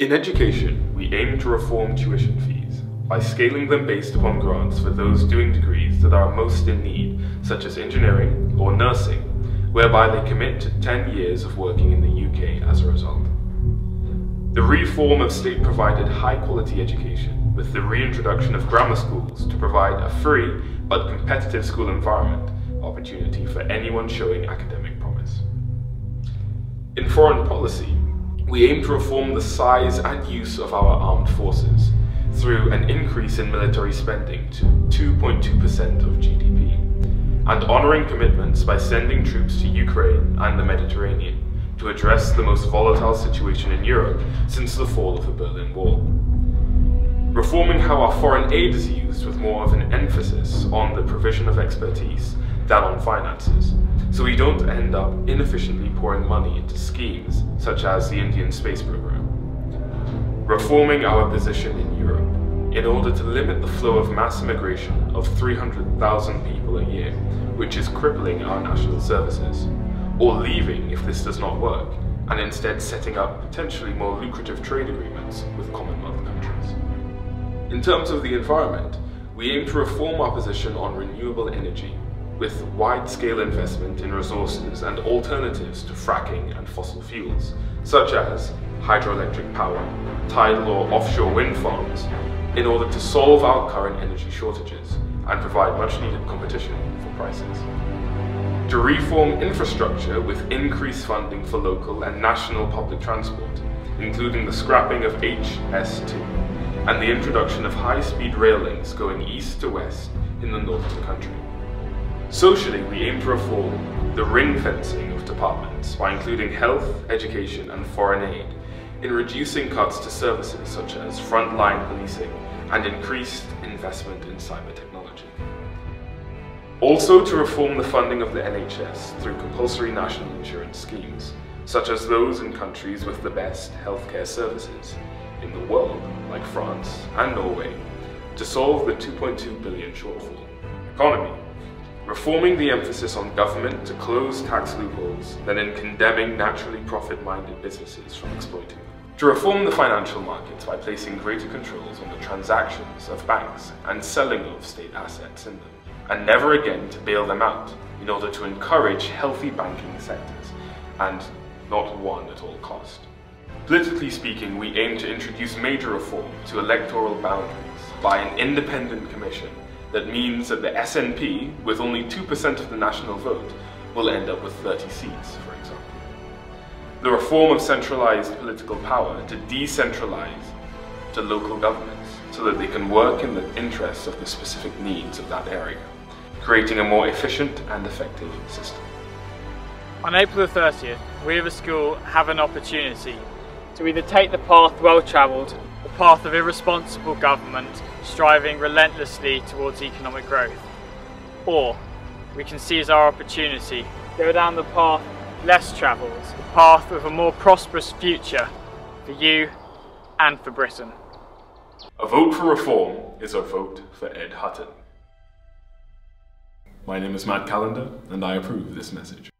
In education, we aim to reform tuition fees by scaling them based upon grants for those doing degrees that are most in need, such as engineering or nursing, whereby they commit to 10 years of working in the UK as a result. The reform of state-provided high-quality education, with the reintroduction of grammar schools to provide a free but competitive school environment opportunity for anyone showing academic promise. In foreign policy, we aim to reform the size and use of our armed forces through an increase in military spending to 2.2% of GDP, and honouring commitments by sending troops to Ukraine and the Mediterranean to address the most volatile situation in Europe since the fall of the Berlin Wall. Reforming how our foreign aid is used with more of an emphasis on the provision of expertise than on finances, so we don't end up inefficiently pouring money into schemes such as the Indian space program. Reforming our position in Europe in order to limit the flow of mass immigration of 300,000 people a year, which is crippling our national services, or leaving if this does not work, and instead setting up potentially more lucrative trade agreements with Commonwealth countries. In terms of the environment, we aim to reform our position on renewable energy, with wide-scale investment in resources and alternatives to fracking and fossil fuels, such as hydroelectric power, tidal or offshore wind farms, in order to solve our current energy shortages and provide much-needed competition for prices. To reform infrastructure with increased funding for local and national public transport, including the scrapping of HS2 and the introduction of high-speed rail links going east to west in the north of the country. Socially, we aim to reform the ring-fencing of departments by including health, education and foreign aid, in reducing cuts to services such as frontline policing and increased investment in cyber technology. Also to reform the funding of the NHS through compulsory national insurance schemes, such as those in countries with the best healthcare services in the world, like France and Norway, to solve the 2.2 billion shortfall. Economy. Reforming the emphasis on government to close tax loopholes than in condemning naturally profit-minded businesses from exploiting them. To reform the financial markets by placing greater controls on the transactions of banks and selling of state assets in them, and never again to bail them out in order to encourage healthy banking sectors, and not one at all cost. Politically speaking, we aim to introduce major reform to electoral boundaries by an independent commission that means that the SNP, with only 2% of the national vote, will end up with 30 seats, for example. The reform of centralized political power to decentralize to local governments so that they can work in the interests of the specific needs of that area, creating a more efficient and effective system. On April the 30th, we as a school have an opportunity to either take the path well travelled, the path of irresponsible government striving relentlessly towards economic growth, or we can seize our opportunity, go down the path less travelled, the path of a more prosperous future for you and for Britain. A vote for reform is a vote for Ed Hutton. My name is Matt Callender, and I approve this message.